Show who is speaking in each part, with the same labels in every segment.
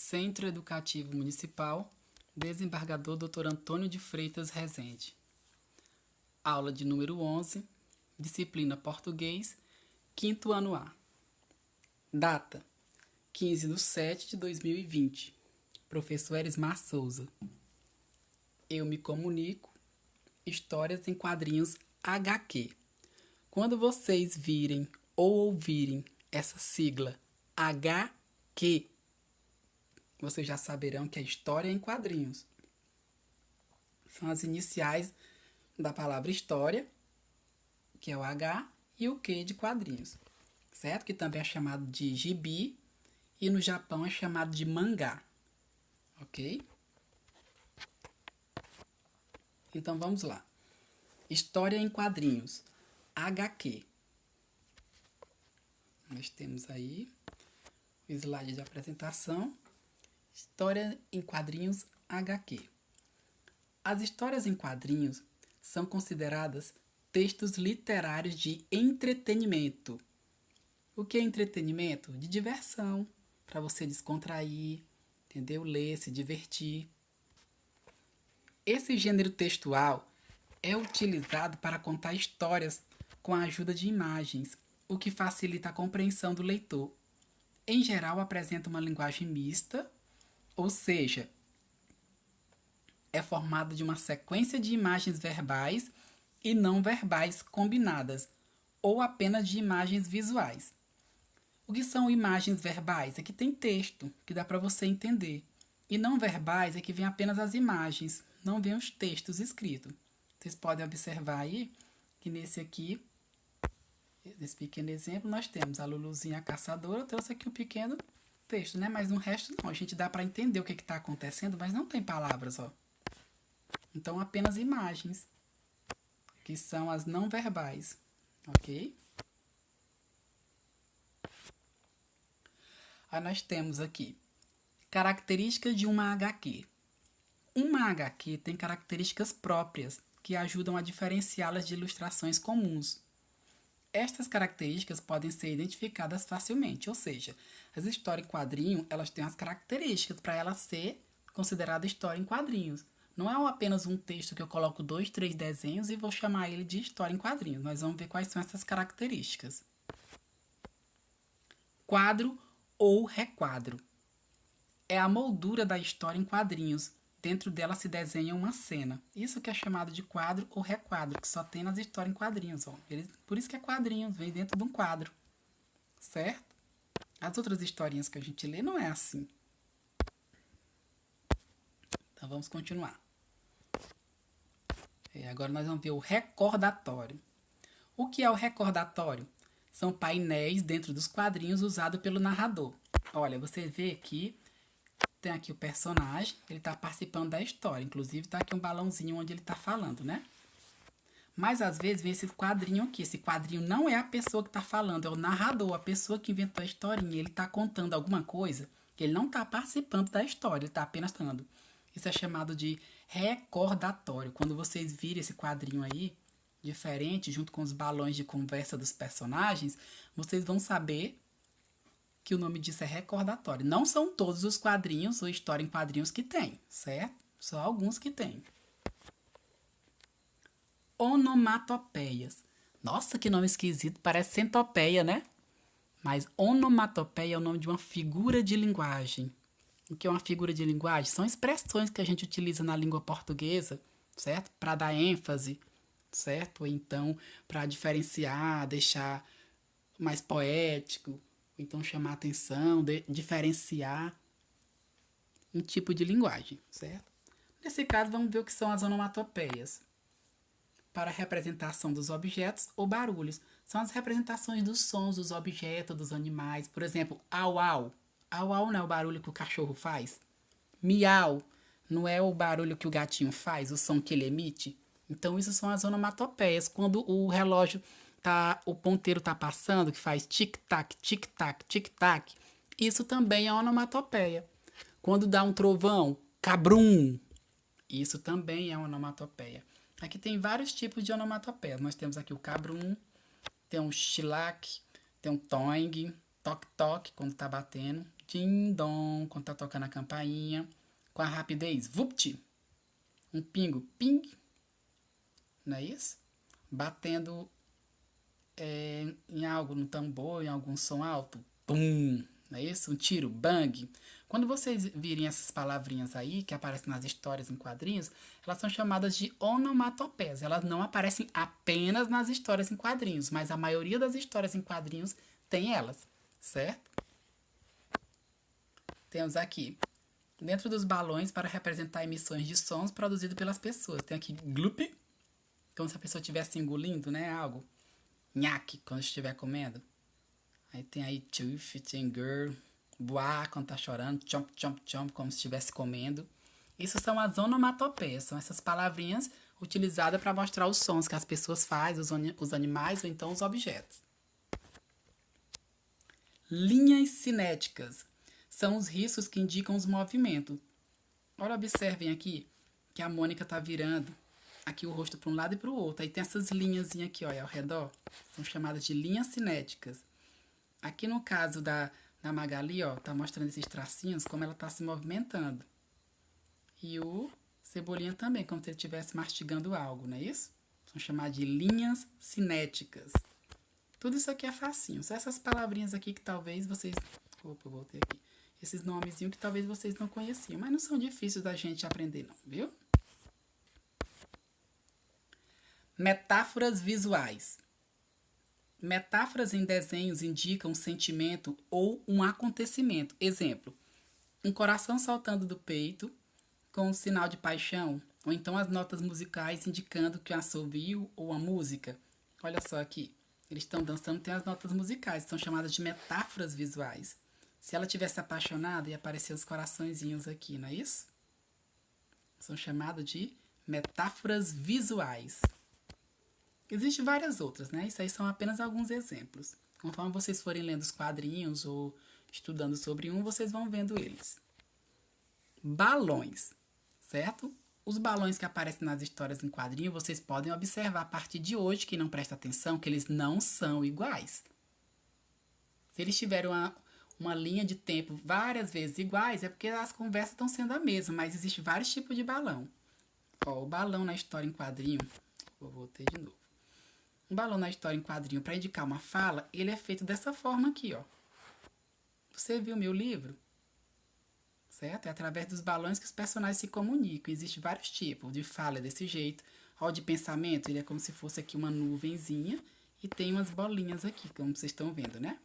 Speaker 1: Centro Educativo Municipal, desembargador Dr. Antônio de Freitas Rezende. Aula de número 11, disciplina Português, 5º ano A. Data: 15/7/2020. Professor Erismar Souza. Eu me comunico. Histórias em quadrinhos HQ. Quando vocês virem ou ouvirem essa sigla HQ, vocês já saberão que é história em quadrinhos. São as iniciais da palavra história, que é o H, e o Q de quadrinhos, certo? Que também é chamado de gibi e no Japão é chamado de mangá, ok? Então vamos lá. História em quadrinhos, HQ. Nós temos aí o slide de apresentação. História em quadrinhos HQ. As histórias em quadrinhos são consideradas textos literários de entretenimento. O que é entretenimento? De diversão, para você descontrair, entendeu? Ler, se divertir. Esse gênero textual é utilizado para contar histórias com a ajuda de imagens, o que facilita a compreensão do leitor. Em geral, apresenta uma linguagem mista, ou seja, é formada de uma sequência de imagens verbais e não verbais combinadas, ou apenas de imagens visuais. O que são imagens verbais? É que tem texto, que dá para você entender. E não verbais é que vem apenas as imagens, não vem os textos escritos. Vocês podem observar aí que nesse aqui, nesse pequeno exemplo, nós temos a Luluzinha a caçadora. Eu trouxe aqui um pequeno texto, né? Mas no resto não. A gente dá para entender o que está acontecendo, mas não tem palavras, ó. Então, apenas imagens, que são as não verbais, ok? Aí nós temos aqui características de uma HQ. Uma HQ tem características próprias que ajudam a diferenciá-las de ilustrações comuns. Estas características podem ser identificadas facilmente, ou seja, as histórias em quadrinho, elas têm as características para ela ser considerada história em quadrinhos. Não é apenas um texto que eu coloco 2, 3 desenhos e vou chamar ele de história em quadrinhos. Nós vamos ver quais são essas características. Quadro ou requadro. É a moldura da história em quadrinhos. Dentro dela se desenha uma cena. Isso que é chamado de quadro ou requadro, que só tem nas histórias em quadrinhos. Ó. Por isso que é quadrinhos, vem dentro de um quadro. Certo? As outras historinhas que a gente lê não é assim. Então vamos continuar. Agora nós vamos ver o recordatório. O que é o recordatório? São painéis dentro dos quadrinhos usados pelo narrador. Olha, você vê aqui, tem aqui o personagem, ele está participando da história. Inclusive está aqui um balãozinho onde ele está falando, né? Mas às vezes vem esse quadrinho aqui. Esse quadrinho não é a pessoa que está falando, é o narrador, a pessoa que inventou a historinha. Ele está contando alguma coisa, ele não está participando da história, ele está apenas falando. Isso é chamado de recordatório. Quando vocês virem esse quadrinho aí, diferente, junto com os balões de conversa dos personagens, vocês vão saber que o nome disso é recordatório. Não são todos os quadrinhos ou história em quadrinhos que tem, certo? Só alguns que tem. Onomatopeias. Nossa, que nome esquisito, parece centopeia, né? Mas onomatopeia é o nome de uma figura de linguagem. O que é uma figura de linguagem? São expressões que a gente utiliza na língua portuguesa, certo? Para dar ênfase, certo? Ou então para diferenciar, deixar mais poético, ou então chamar atenção, diferenciar um tipo de linguagem, certo? Nesse caso, vamos ver o que são as onomatopeias. Para a representação dos objetos ou barulhos. São as representações dos sons dos objetos, dos animais. Por exemplo, au au. Au au não é o barulho que o cachorro faz. Miau não é o barulho que o gatinho faz, o som que ele emite. Então, isso são as onomatopeias. Quando o relógio o ponteiro tá passando, que faz tic-tac, tic-tac, tic-tac, isso também é onomatopeia. Quando dá um trovão, cabrum, isso também é onomatopeia. Aqui tem vários tipos de onomatopeias. Nós temos aqui o cabrum, tem um chilac, tem um toing, toque-toque, quando tá batendo, tim-dom, quando tá tocando a campainha, com a rapidez, vupt, um pingo, ping, não é isso? Batendo em algo, no tambor, em algum som alto, pum, não é isso? Um tiro, bang. Quando vocês virem essas palavrinhas aí, que aparecem nas histórias em quadrinhos, elas são chamadas de onomatopeias. Elas não aparecem apenas nas histórias em quadrinhos, mas a maioria das histórias em quadrinhos tem elas, certo? Temos aqui, dentro dos balões para representar emissões de sons produzidos pelas pessoas. Tem aqui gloop, como se a pessoa estivesse engolindo, né, algo. Nhaque, quando estiver comendo. Aí tem aí tooth, tem girl, buá, quando tá chorando, chomp, chomp, chomp, como se estivesse comendo. Isso são as onomatopeias, são essas palavrinhas utilizadas para mostrar os sons que as pessoas fazem, os animais ou então os objetos. Linhas cinéticas são os riscos que indicam os movimentos. Olha, observem aqui que a Mônica tá virando aqui o rosto para um lado e para o outro. Aí tem essas linhas aqui, ó, ao redor. São chamadas de linhas cinéticas. Aqui no caso da Magali, ó, tá mostrando esses tracinhos como ela tá se movimentando. E o Cebolinha também, como se ele estivesse mastigando algo, não é isso? São chamadas de linhas cinéticas. Tudo isso aqui é facinho. Só essas palavrinhas aqui que talvez vocês... Opa, eu voltei aqui. Esses nomezinhos que talvez vocês não conheciam. Mas não são difíceis da gente aprender, não, viu? Metáforas visuais. Metáforas em desenhos indicam um sentimento ou um acontecimento. Exemplo, um coração saltando do peito com um sinal de paixão, ou então as notas musicais indicando que o assovio ou a música. Olha só aqui, eles estão dançando, tem as notas musicais, são chamadas de metáforas visuais. Se ela tivesse apaixonada, ia aparecer os coraçõezinhos aqui, não é isso? São chamadas de metáforas visuais. Existem várias outras, né? Isso aí são apenas alguns exemplos. Conforme vocês forem lendo os quadrinhos ou estudando sobre um, vocês vão vendo eles. Balões, certo? Os balões que aparecem nas histórias em quadrinho, vocês podem observar a partir de hoje, quem não presta atenção, que eles não são iguais. Se eles tiverem uma linha de tempo várias vezes iguais, é porque as conversas estão sendo a mesma, mas existem vários tipos de balão. Ó, o balão na história em quadrinho, vou voltar de novo. Um balão na história em quadrinho para indicar uma fala, ele é feito dessa forma aqui, ó. Você viu meu livro? Certo? É através dos balões que os personagens se comunicam. Existem vários tipos de fala desse jeito. Ó, de pensamento, ele é como se fosse aqui uma nuvenzinha e tem umas bolinhas aqui, como vocês estão vendo, né?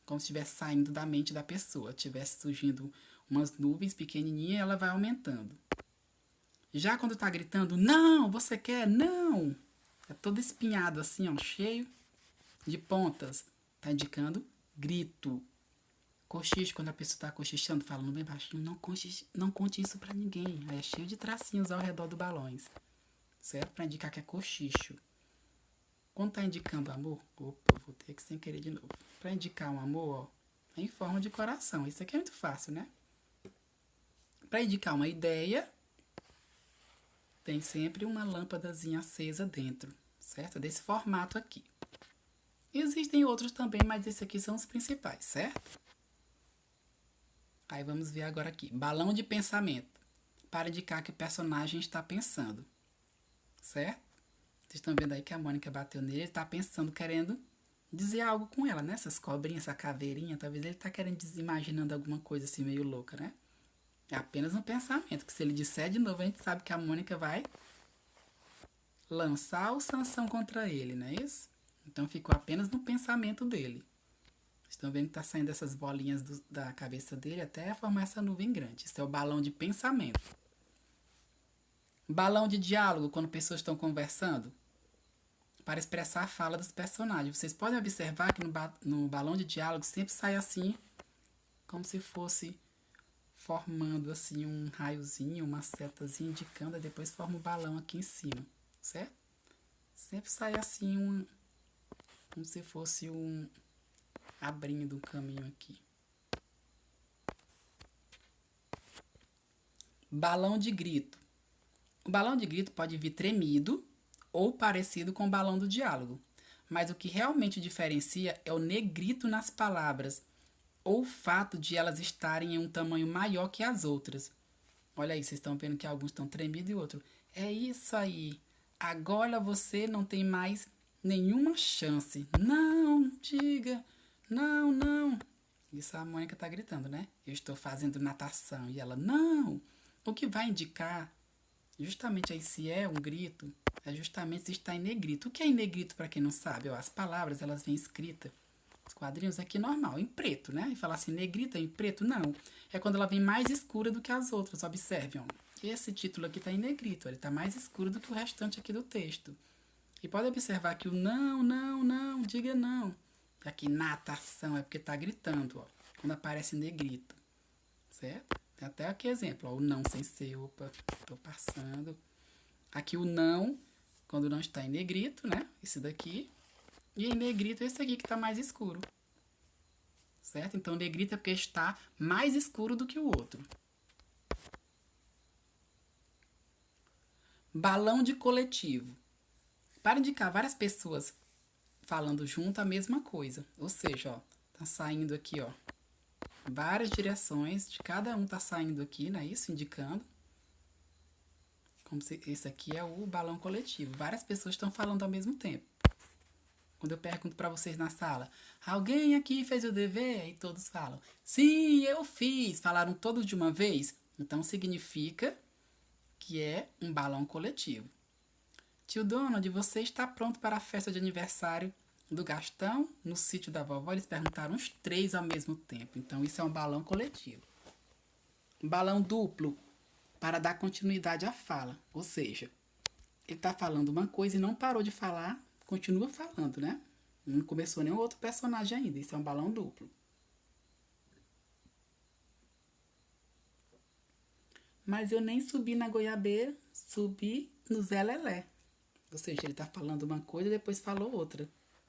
Speaker 1: Como se estivesse saindo da mente da pessoa. Estivesse surgindo umas nuvens pequenininhas e ela vai aumentando. Já quando tá gritando, não, você quer? Não! É todo espinhado assim, ó, cheio de pontas. Tá indicando grito. Cochicho, quando a pessoa tá cochichando, falando bem baixinho, não conte isso pra ninguém. Aí é cheio de tracinhos ao redor dos balões. Certo? Pra indicar que é cochicho. Quando tá indicando amor, opa, vou ter que sem querer de novo. Pra indicar um amor, ó, é em forma de coração. Isso aqui é muito fácil, né? Pra indicar uma ideia, tem sempre uma lâmpadazinha acesa dentro, certo? Desse formato aqui. Existem outros também, mas esses aqui são os principais, certo? Aí vamos ver agora aqui. Balão de pensamento. Para indicar que o personagem está pensando, certo? Vocês estão vendo aí que a Mônica bateu nele, ele está pensando, querendo dizer algo com ela, né? Essas cobrinhas, essa caveirinha, talvez ele está querendo, imaginando alguma coisa assim meio louca, né? É apenas um pensamento, que se ele disser de novo, a gente sabe que a Mônica vai lançar o Sansão contra ele, não é isso? Então ficou apenas no pensamento dele. Vocês estão vendo que tá saindo essas bolinhas da cabeça dele até formar essa nuvem grande. Isso é o balão de pensamento. Balão de diálogo, quando pessoas estão conversando, para expressar a fala dos personagens. Vocês podem observar que no balão de diálogo sempre sai assim, como se fosse formando assim um raiozinho, uma setazinha indicando, e depois forma o balão aqui em cima, certo? Sempre sai assim como se fosse abrindo um caminho aqui. Balão de grito. O balão de grito pode vir tremido ou parecido com o balão do diálogo, mas o que realmente diferencia é o negrito nas palavras ou o fato de elas estarem em um tamanho maior que as outras. Olha aí, vocês estão vendo que alguns estão tremidos e outros. É isso aí. Agora você não tem mais nenhuma chance. Não, diga. Não, não. Isso a Mônica tá gritando, né? Eu estou fazendo natação. E ela, não. O que vai indicar, justamente aí se é um grito, é justamente se está em negrito. O que é em negrito, para quem não sabe? Ó, as palavras, elas vêm escritas. Os quadrinhos aqui normal, em preto, né? E falar assim, negrita em preto, não. É quando ela vem mais escura do que as outras. Observe, ó. Esse título aqui está em negrito. Ele está mais escuro do que o restante aqui do texto. E pode observar que o não, não, não, diga não. E aqui natação é porque está gritando, ó. Quando aparece em negrito. Certo? Tem até aqui exemplo, ó. O não sem ser, opa, tô passando. Aqui o não, quando não está em negrito, né? Esse daqui. E em negrito esse aqui que está mais escuro. Certo? Então negrito é porque está mais escuro do que o outro. Balão de coletivo. Para indicar várias pessoas falando junto a mesma coisa. Ou seja, ó, tá saindo aqui, ó, várias direções, de cada um tá saindo aqui, né? Isso indicando. Como se esse aqui é o balão coletivo. Várias pessoas estão falando ao mesmo tempo. Quando eu pergunto para vocês na sala, alguém aqui fez o dever? E todos falam, sim, eu fiz. Falaram todos de uma vez? Então significa que é um balão coletivo. Tio Donald, você está pronto para a festa de aniversário do Gastão no sítio da vovó? Eles perguntaram os 3 ao mesmo tempo. Então isso é um balão coletivo. Um balão duplo para dar continuidade à fala. Ou seja, ele está falando uma coisa e não parou de falar, continua falando, né? Não começou nenhum outro personagem ainda. Isso é um balão duplo. Mas eu nem subi na goiabeira, subi no Zé Lelé. Ou seja, ele está falando uma coisa e depois falou outra.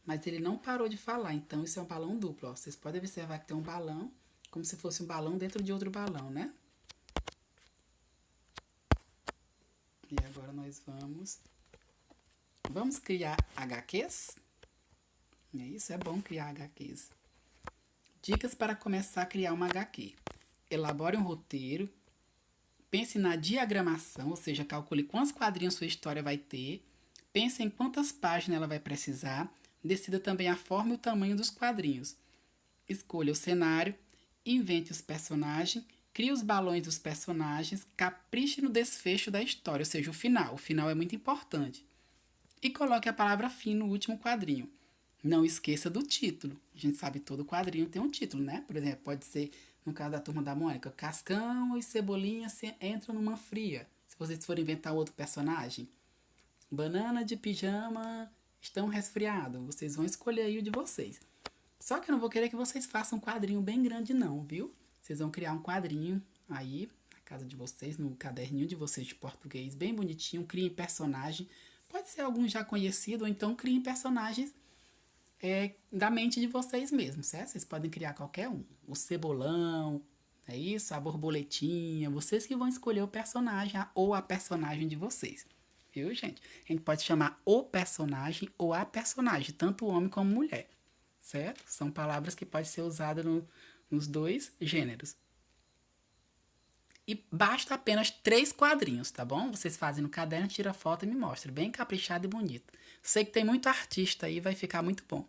Speaker 1: Mas ele não parou de falar, então isso é um balão duplo. Ó. Vocês podem observar que tem um balão, como se fosse um balão dentro de outro balão, né? E agora nós vamos criar HQs. É isso, é bom criar HQs. Dicas para começar a criar uma HQ. Elabore um roteiro. Pense na diagramação, ou seja, calcule quantos quadrinhos sua história vai ter. Pense em quantas páginas ela vai precisar. Decida também a forma e o tamanho dos quadrinhos. Escolha o cenário. Invente os personagens. Crie os balões dos personagens. Capriche no desfecho da história, ou seja, o final. O final é muito importante. E coloque a palavra fim no último quadrinho. Não esqueça do título. A gente sabe que todo quadrinho tem um título, né? Por exemplo, pode ser, no caso da Turma da Mônica, Cascão e Cebolinha entram numa fria. Se vocês forem inventar outro personagem. Banana de pijama estão resfriados. Vocês vão escolher aí o de vocês. Só que eu não vou querer que vocês façam um quadrinho bem grande não, viu? Vocês vão criar um quadrinho aí, na casa de vocês, no caderninho de vocês de português, bem bonitinho. Criem personagem. Pode ser algum já conhecido, ou então criem personagens da mente de vocês mesmos, certo? Vocês podem criar qualquer um. O cebolão, é isso? A borboletinha. Vocês que vão escolher o personagem ou a personagem de vocês. Viu, gente? A gente pode chamar o personagem ou a personagem, tanto homem como mulher, certo? São palavras que podem ser usadas nos dois gêneros. E basta apenas 3 quadrinhos, tá bom? Vocês fazem no caderno, tira foto e me mostra. Bem caprichado e bonito. Sei que tem muito artista aí, vai ficar muito bom.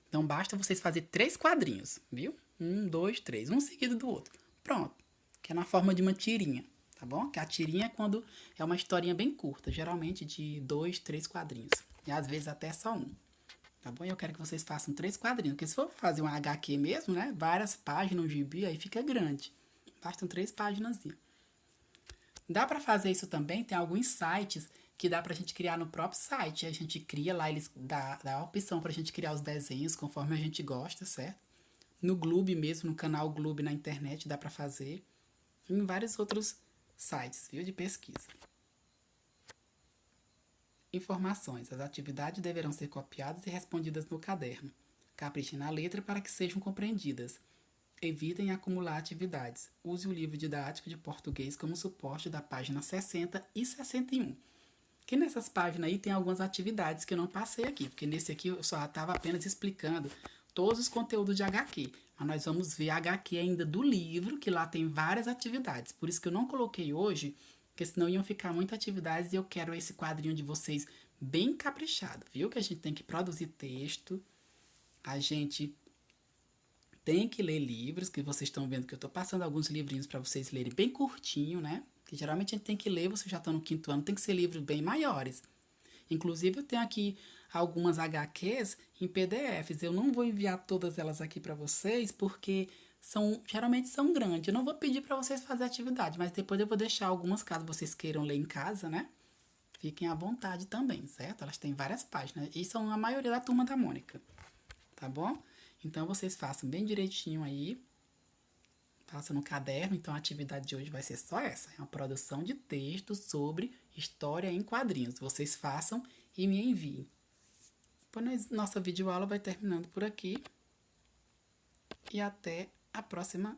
Speaker 1: Então basta vocês fazerem 3 quadrinhos, viu? 1, 2, 3, um seguido do outro. Pronto. Que é na forma de uma tirinha, tá bom? Que a tirinha é quando é uma historinha bem curta, geralmente de 2, 3 quadrinhos. E às vezes até só um. Tá bom? Eu quero que vocês façam 3 quadrinhos. Porque se for fazer um HQ mesmo, né? Várias páginas, um gibi, aí fica grande. Bastam 3 páginas. Dá para fazer isso também, tem alguns sites que dá pra gente criar no próprio site. A gente cria lá, eles dá a opção pra gente criar os desenhos conforme a gente gosta, certo? No Gloob mesmo, no canal Gloob na internet dá pra fazer. E em vários outros sites, viu, de pesquisa. Informações. As atividades deverão ser copiadas e respondidas no caderno. Capriche na letra para que sejam compreendidas. Evitem acumular atividades. Use o livro didático de português como suporte da página 60 e 61. Que nessas páginas aí tem algumas atividades que eu não passei aqui, porque nesse aqui eu só estava apenas explicando todos os conteúdos de HQ. Mas nós vamos ver a HQ ainda do livro, que lá tem várias atividades. Por isso que eu não coloquei hoje, porque senão iam ficar muitas atividades e eu quero esse quadrinho de vocês bem caprichado, viu? Que a gente tem que produzir texto, a gente tem que ler livros, que vocês estão vendo que eu estou passando alguns livrinhos para vocês lerem bem curtinho, né? Que geralmente a gente tem que ler, vocês já estão no 5º ano, tem que ser livros bem maiores. Inclusive, eu tenho aqui algumas HQs em PDFs. Eu não vou enviar todas elas aqui para vocês, porque geralmente são grandes. Eu não vou pedir para vocês fazer atividade, mas depois eu vou deixar algumas caso vocês queiram ler em casa, né? Fiquem à vontade também, certo? Elas têm várias páginas e são a maioria da Turma da Mônica, tá bom? Então, vocês façam bem direitinho aí. Faça no caderno, então a atividade de hoje vai ser só essa. É uma produção de texto sobre história em quadrinhos. Vocês façam e me enviem. Pois nossa videoaula vai terminando por aqui. E até a próxima